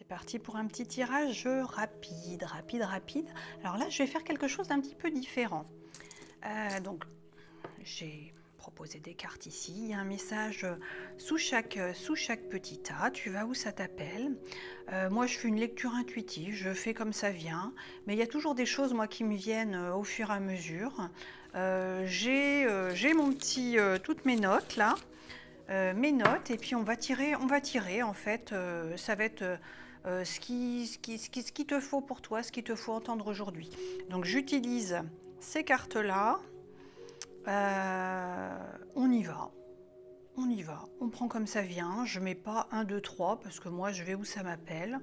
C'est parti pour un petit tirage rapide. Alors là, je vais faire quelque chose d'un petit peu différent. Donc, j'ai proposé des cartes ici. Il y a un message sous chaque petit tas. Tu vas où ça t'appelle. Moi, je fais une lecture intuitive. Je fais comme ça vient. Mais il y a toujours des choses, moi, qui me viennent au fur et à mesure. J'ai toutes mes notes là. Mes notes et puis on va tirer en fait, ça va être ce qu'il te faut pour toi, ce qu'il te faut entendre aujourd'hui. Donc j'utilise ces cartes-là, on y va. On prend comme ça vient, je mets pas 1, 2, 3 parce que moi je vais où ça m'appelle.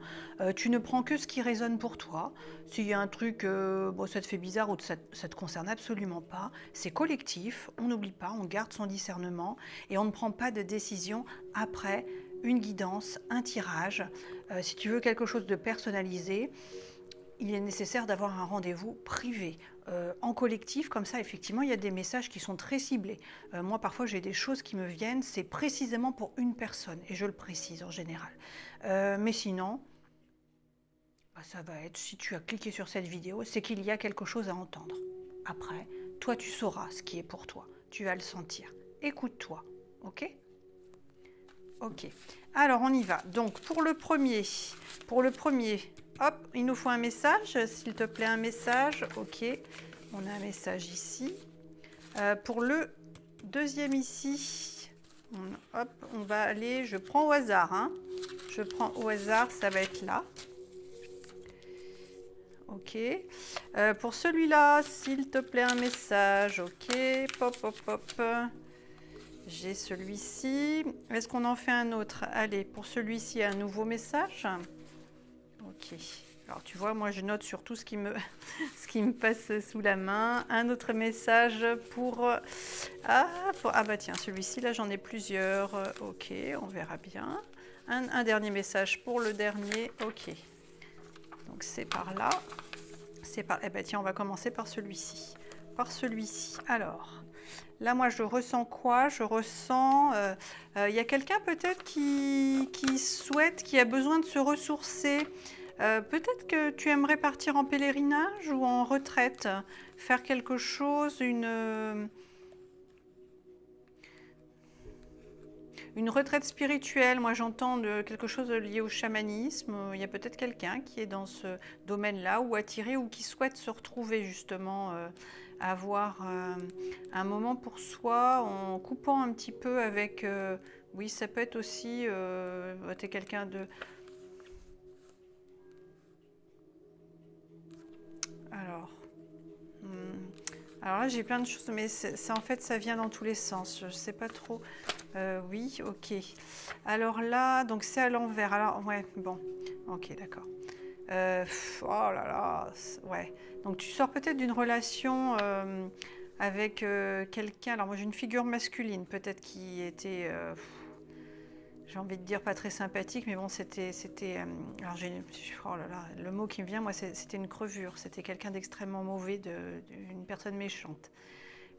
Tu ne prends que ce qui résonne pour toi. S'il y a un truc, bon, ça te fait bizarre ou ça te concerne absolument pas, c'est collectif, on n'oublie pas, on garde son discernement et on ne prend pas de décision après une guidance, un tirage. Si tu veux quelque chose de personnalisé, il est nécessaire d'avoir un rendez-vous privé. En collectif, comme ça, effectivement, il y a des messages qui sont très ciblés. Moi, parfois, j'ai des choses qui me viennent, c'est précisément pour une personne, et je le précise en général. Mais sinon, bah, ça va être, si tu as cliqué sur cette vidéo, c'est qu'il y a quelque chose à entendre. Après, toi, tu sauras ce qui est pour toi. Tu vas le sentir. Écoute-toi, ok ? Ok. Alors, on y va. Donc, pour le premier, hop, il nous faut un message, s'il te plaît, un message. Ok, on a un message ici. Pour le deuxième ici, hop, on va aller, je prends au hasard. Hein. Je prends au hasard, ça va être là. Ok. Pour celui-là, s'il te plaît, un message. Ok, pop. J'ai celui-ci. Est-ce qu'on en fait un autre? Allez, pour celui-ci, un nouveau message. Ok. Alors, tu vois, moi, je note surtout ce qui me, ce qui me passe sous la main. Un autre message pour... Ah bah tiens, celui-ci, là, j'en ai plusieurs. Ok, on verra bien. Un dernier message pour le dernier. Ok. Donc, c'est par là. Eh ben tiens, on va commencer par celui-ci. Alors... Là, moi, je ressens quoi? Je ressens... y a quelqu'un peut-être qui souhaite, qui a besoin de se ressourcer. Peut-être que tu aimerais partir en pèlerinage ou en retraite, faire quelque chose, une retraite spirituelle. Moi, j'entends quelque chose lié au chamanisme. Il y a peut-être quelqu'un qui est dans ce domaine-là ou attiré ou qui souhaite se retrouver justement... avoir un moment pour soi en coupant un petit peu avec... oui, ça peut être aussi... tu es quelqu'un de... Alors là, j'ai plein de choses, mais en fait, ça vient dans tous les sens. Je ne sais pas trop. Oui, ok. Alors là, donc c'est à l'envers. Alors, ouais, bon. Ok, d'accord. Oh là là, ouais. Donc tu sors peut-être d'une relation avec quelqu'un. Alors moi j'ai une figure masculine, peut-être qui était, j'ai envie de dire pas très sympathique, mais bon c'était, alors oh là là, le mot qui me vient moi c'était une crevure. C'était quelqu'un d'extrêmement mauvais, une personne méchante.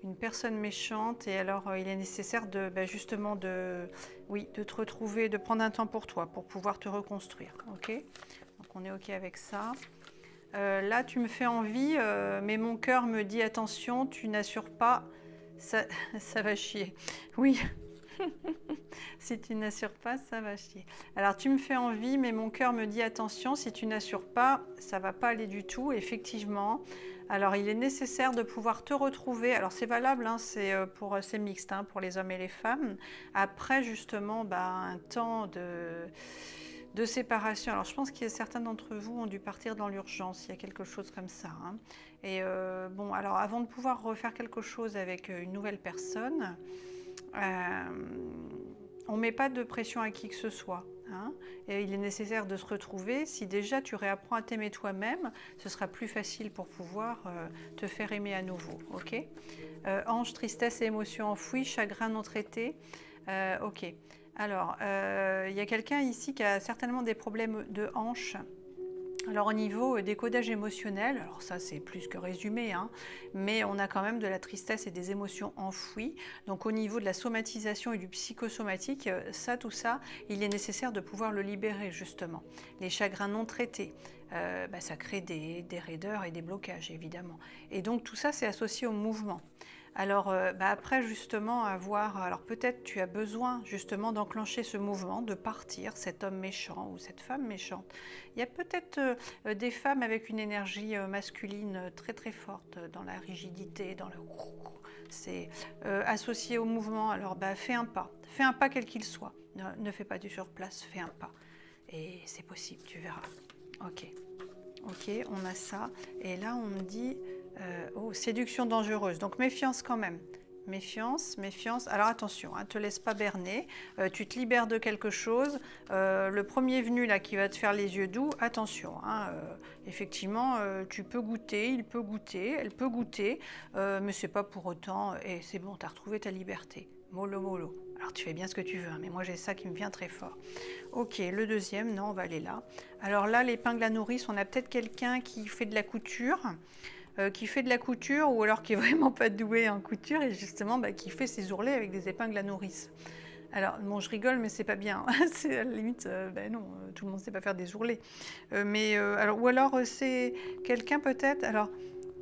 Une personne méchante et alors il est nécessaire de justement de te retrouver, de prendre un temps pour toi, pour pouvoir te reconstruire, ok? Donc on est ok avec ça. Là tu me fais envie, mais mon cœur me dit attention, tu n'assures pas, ça, ça va chier. Oui, si tu n'assures pas, ça va chier. Alors tu me fais envie, mais mon cœur me dit attention, si tu n'assures pas, ça va pas aller du tout, effectivement. Alors il est nécessaire de pouvoir te retrouver, alors c'est valable, hein, c'est mixte, hein, pour les hommes et les femmes, après justement un temps de séparation. Alors je pense que certains d'entre vous ont dû partir dans l'urgence, il y a quelque chose comme ça. Hein. Et bon, alors avant de pouvoir refaire quelque chose avec une nouvelle personne, on ne met pas de pression à qui que ce soit. Hein, et il est nécessaire de se retrouver. Si déjà tu réapprends à t'aimer toi-même, ce sera plus facile pour pouvoir te faire aimer à nouveau. Ok. Ange, tristesse et émotions enfouies, chagrin non traité. Ok. Alors, il y a quelqu'un ici qui a certainement des problèmes de hanches. Alors au niveau décodage émotionnel, alors ça c'est plus que résumé, hein, mais on a quand même de la tristesse et des émotions enfouies. Donc au niveau de la somatisation et du psychosomatique, tout ça, il est nécessaire de pouvoir le libérer justement. Les chagrins non traités, ça crée des raideurs et des blocages évidemment. Et donc tout ça c'est associé au mouvement. Alors après justement alors peut-être tu as besoin justement d'enclencher ce mouvement, de partir, cet homme méchant ou cette femme méchante. Il y a peut-être des femmes avec une énergie masculine très très forte dans la rigidité, dans le... C'est associé au mouvement, alors fais un pas quel qu'il soit. Ne fais pas du surplace, fais un pas. Et c'est possible, tu verras. Ok, on a ça. Et là on me dit... séduction dangereuse, donc méfiance quand même. Méfiance. Alors attention, ne te laisse pas berner. Tu te libères de quelque chose. Le premier venu là qui va te faire les yeux doux, attention. Effectivement, tu peux goûter, il peut goûter, elle peut goûter, mais c'est pas pour autant. Et c'est bon, tu as retrouvé ta liberté. Mollo mollo. Alors tu fais bien ce que tu veux, mais moi j'ai ça qui me vient très fort. Ok, le deuxième, non, on va aller là. Alors là, l'épingle à nourrice, on a peut-être quelqu'un qui fait de la couture. Ou alors qui est vraiment pas doué en couture et justement qui fait ses ourlets avec des épingles à nourrice. Alors bon, je rigole, mais c'est pas bien. C'est à la limite, non, tout le monde sait pas faire des ourlets. Ou alors c'est quelqu'un peut-être. Alors,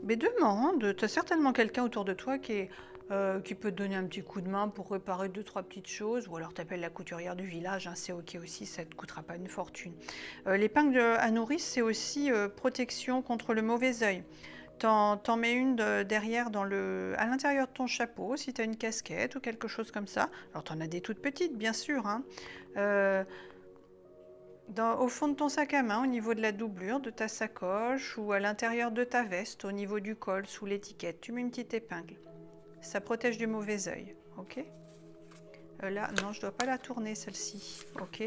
mais demande. Tu as certainement quelqu'un autour de toi qui peut te donner un petit coup de main pour réparer 2-3 petites choses, ou alors t'appelles la couturière du village, hein, c'est ok aussi, ça ne te coûtera pas une fortune. L'épingle à nourrice, c'est aussi protection contre le mauvais œil. T'en mets une derrière à l'intérieur de ton chapeau, si tu as une casquette ou quelque chose comme ça. Alors, tu en as des toutes petites, bien sûr. Hein. Au fond de ton sac à main, au niveau de la doublure de ta sacoche ou à l'intérieur de ta veste, au niveau du col, sous l'étiquette, tu mets une petite épingle. Ça protège du mauvais œil. Ok. Là, non, je ne dois pas la tourner, celle-ci. Ok.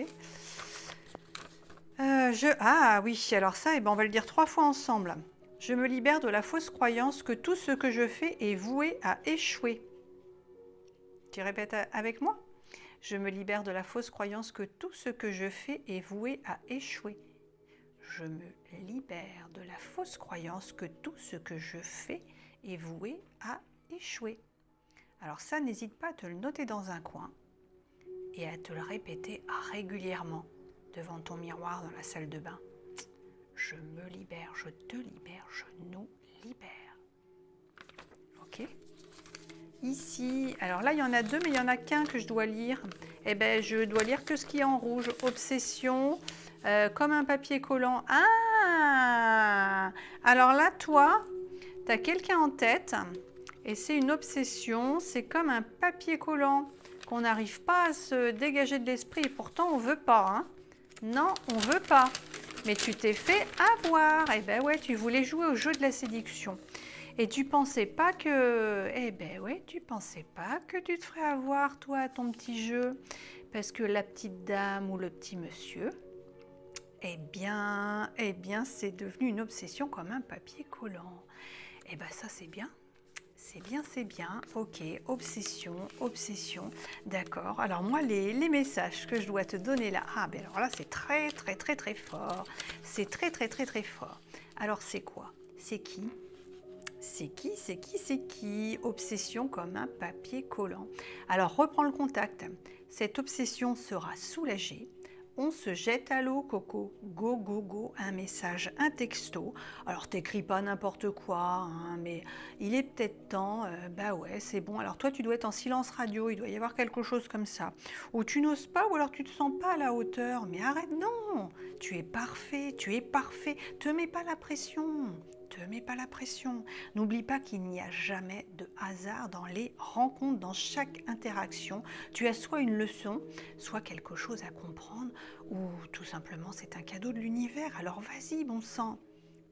Ah oui, alors ça, on va le dire 3 fois ensemble. Je me libère de la fausse croyance que tout ce que je fais est voué à échouer. Tu répètes avec moi? Je me libère de la fausse croyance que tout ce que je fais est voué à échouer. Je me libère de la fausse croyance que tout ce que je fais est voué à échouer. Alors ça, n'hésite pas à te le noter dans un coin et à te le répéter régulièrement devant ton miroir dans la salle de bain. Je me libère, je te libère, je nous libère. Ok? Ici, alors là, il y en a 2, mais il n'y en a qu'un que je dois lire. Je dois lire que ce qui est en rouge. Obsession, comme un papier collant. Ah! Alors là, toi, tu as quelqu'un en tête, et c'est une obsession. C'est comme un papier collant qu'on n'arrive pas à se dégager de l'esprit, et pourtant, on ne veut pas. Hein? Non, on ne veut pas. Mais tu t'es fait avoir. Ouais, tu voulais jouer au jeu de la séduction. Et tu pensais pas que... tu pensais pas que tu te ferais avoir, toi, à ton petit jeu. Parce que la petite dame ou le petit monsieur, c'est devenu une obsession comme un papier collant. Ça, c'est bien. C'est bien. Ok, obsession. D'accord. Alors moi, les messages que je dois te donner là, alors là, c'est très, très, très, très fort. C'est très, très, très, très fort. Alors, c'est quoi? C'est qui? C'est qui? Obsession comme un papier collant. Alors, reprends le contact. Cette obsession sera soulagée. On se jette à l'eau, Coco. Go, go, go. Un message, un texto. Alors, t'écris pas n'importe quoi, hein, mais il est peut-être temps. Ouais, c'est bon. Alors, toi, tu dois être en silence radio. Il doit y avoir quelque chose comme ça. Ou tu n'oses pas, ou alors tu te sens pas à la hauteur. Mais arrête, non. Tu es parfait. Te mets pas la pression. N'oublie pas qu'il n'y a jamais de hasard dans les rencontres, dans chaque interaction. Tu as soit une leçon, soit quelque chose à comprendre, ou tout simplement c'est un cadeau de l'univers. Alors vas-y, bon sang.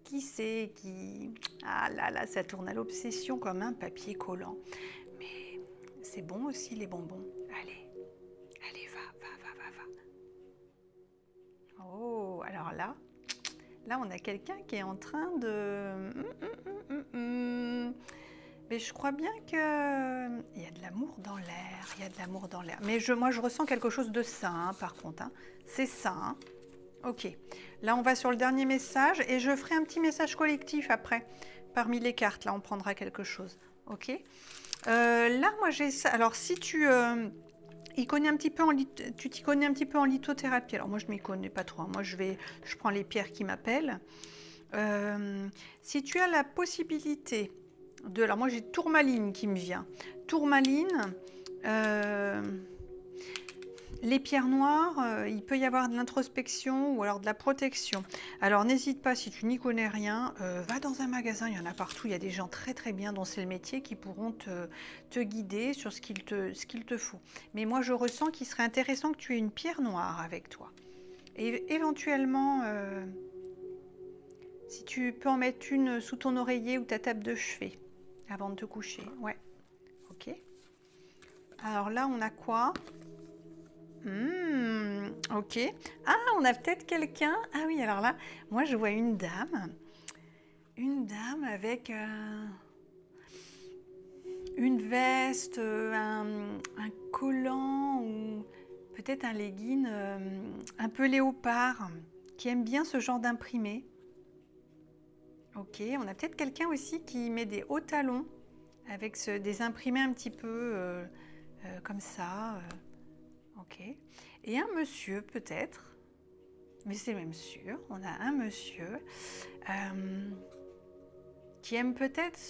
Qui c'est qui... Ah là, ça tourne à l'obsession comme un papier collant. Mais c'est bon aussi les bonbons. Allez, va. Oh, alors là... Là, on a quelqu'un qui est en train de... Mais je crois bien qu'il y a de l'amour dans l'air. Mais moi, je ressens quelque chose de sain, par contre. Hein. C'est sain. Ok. Là, on va sur le dernier message et je ferai un petit message collectif après. Parmi les cartes, là, on prendra quelque chose. Ok. Là, moi, j'ai ça. Alors, si tu... tu t'y connais un petit peu en lithothérapie. Alors moi je m'y connais pas trop, hein. Moi je prends les pierres qui m'appellent. Si tu as la possibilité de, alors moi j'ai tourmaline qui me vient. Tourmaline, les pierres noires, il peut y avoir de l'introspection ou alors de la protection. Alors n'hésite pas, si tu n'y connais rien, va dans un magasin, il y en a partout, il y a des gens très très bien dont c'est le métier qui pourront te guider sur ce qu'il te faut. Mais moi je ressens qu'il serait intéressant que tu aies une pierre noire avec toi. Et éventuellement, si tu peux en mettre une sous ton oreiller ou ta table de chevet avant de te coucher. Ouais, ok. Alors là on a quoi ? Ok. Ah, on a peut-être quelqu'un. Ah oui, alors là, moi je vois une dame. Une dame avec une veste, un collant ou peut-être un legging un peu léopard qui aime bien ce genre d'imprimé. Ok, on a peut-être quelqu'un aussi qui met des hauts talons avec des imprimés un petit peu comme ça. Ok. Et un monsieur peut-être, mais c'est même sûr, on a un monsieur qui aime peut-être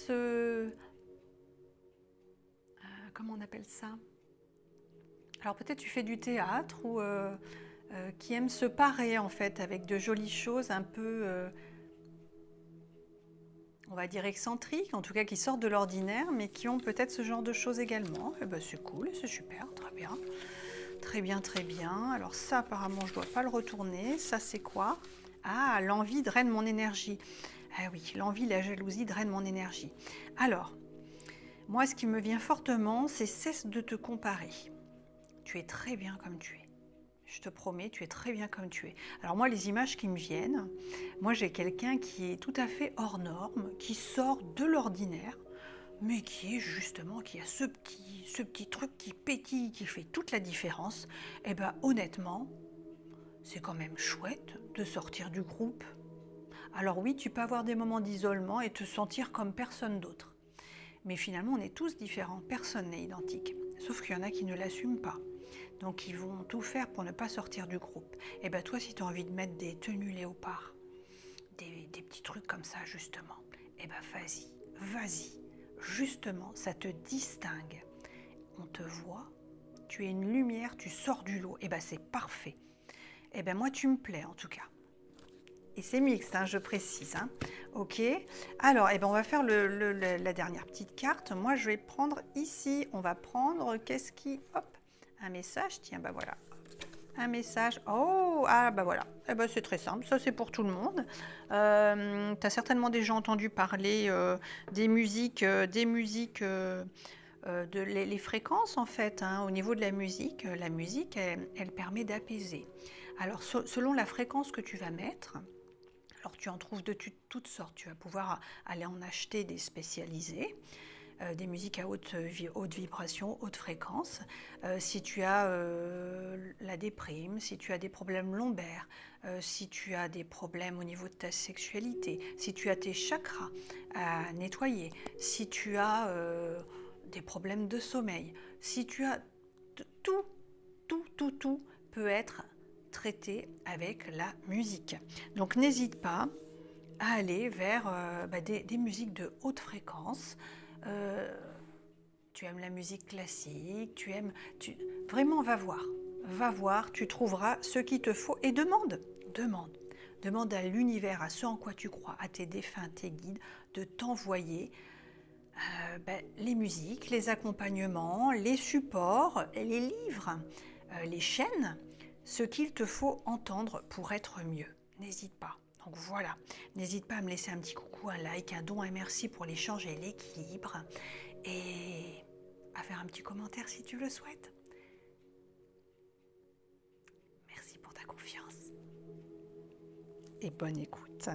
comment on appelle ça? Alors peut-être tu fais du théâtre ou qui aime se parer en fait avec de jolies choses un peu, on va dire excentriques, en tout cas qui sortent de l'ordinaire, mais qui ont peut-être ce genre de choses également. Et ben c'est cool, c'est super, très bien. Très bien, très bien. Alors ça, apparemment, je ne dois pas le retourner. Ça, c'est quoi? Ah, l'envie draine mon énergie. Ah oui, l'envie, la jalousie draine mon énergie. Alors, moi, ce qui me vient fortement, c'est cesse de te comparer. Tu es très bien comme tu es. Je te promets, tu es très bien comme tu es. Alors moi, les images qui me viennent, moi, j'ai quelqu'un qui est tout à fait hors norme, qui sort de l'ordinaire, mais qui est justement, qui a ce petit truc qui pétille, qui fait toute la différence. Et bien honnêtement, c'est quand même chouette de sortir du groupe. Alors oui, tu peux avoir des moments d'isolement et te sentir comme personne d'autre. Mais finalement, on est tous différents, personne n'est identique. Sauf qu'il y en a qui ne l'assument pas. Donc ils vont tout faire pour ne pas sortir du groupe. Et bien toi, si tu as envie de mettre des tenues léopards, des petits trucs comme ça justement, et ben vas-y, vas-y. Justement, ça te distingue. On te voit, tu es une lumière, tu sors du lot. Et ben c'est parfait. Et ben moi tu me plais en tout cas. Et c'est mixte, hein, je précise. Hein. Ok. Alors, eh ben, on va faire la dernière petite carte. Moi, je vais prendre ici. On va prendre, qu'est-ce qui... Hop, un message. Tiens, bah voilà. Un message. Oh, ah bah voilà. Eh ben, c'est très simple. Ça, c'est pour tout le monde. Tu as certainement déjà entendu parler des musiques... les fréquences en fait, hein, au niveau de la musique elle permet d'apaiser. Alors selon la fréquence que tu vas mettre, alors tu en trouves de toutes sortes, tu vas pouvoir aller en acheter des spécialisés, des musiques à haute vibration, haute fréquence. Si tu as la déprime, si tu as des problèmes lombaires, si tu as des problèmes au niveau de ta sexualité, si tu as tes chakras à nettoyer, si tu as des problèmes de sommeil, si tu as tout peut être traité avec la musique. Donc n'hésite pas à aller vers des musiques de haute fréquence. Tu aimes la musique classique, vraiment va voir, tu trouveras ce qu'il te faut et demande à l'univers, à ce en quoi tu crois, à tes défunts, tes guides, de t'envoyer les musiques, les accompagnements, les supports, les livres, les chaînes, ce qu'il te faut entendre pour être mieux. N'hésite pas. Donc voilà, n'hésite pas à me laisser un petit coucou, un like, un don, un merci pour l'échange et l'équilibre, et à faire un petit commentaire si tu le souhaites. Merci pour ta confiance et bonne écoute.